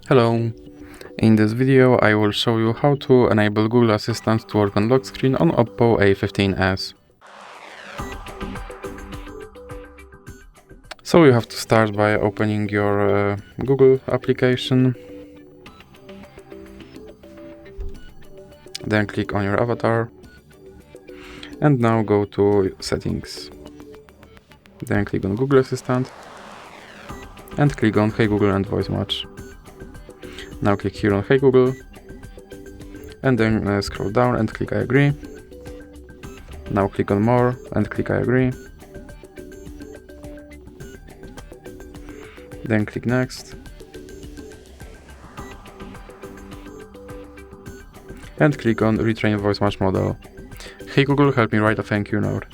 Hello! In this video I will show you how to enable Google Assistant to work on lock screen on OPPO A15s. So you have to start by opening your Google application. Then click on your avatar. And now go to Settings. Then click on Google Assistant. And click on Hey Google and Voice Match. Now click here on Hey Google. And then scroll down and click I agree. Now click on More and click I agree. Then click Next. And click on Retrain Voice Match Model. Hey Google, help me write a thank you note.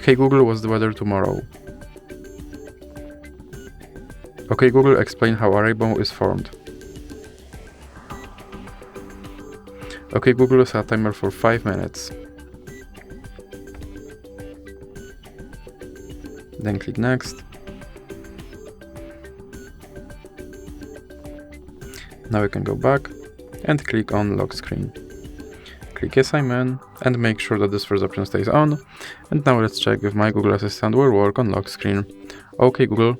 Hey Google, what's the weather tomorrow? Okay Google, explain how a rainbow is formed. Okay Google, set a timer for 5 minutes. Then click Next. Now you can go back and click on Lock Screen. Click Yes, I'm in, and make sure that this first option stays on. And now let's check if my Google Assistant will work on lock screen. Okay Google.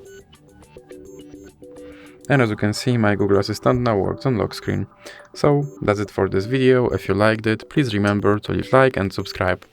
And as you can see, my Google Assistant now works on lock screen. So that's it for this video. If you liked it, please remember to leave a like and subscribe.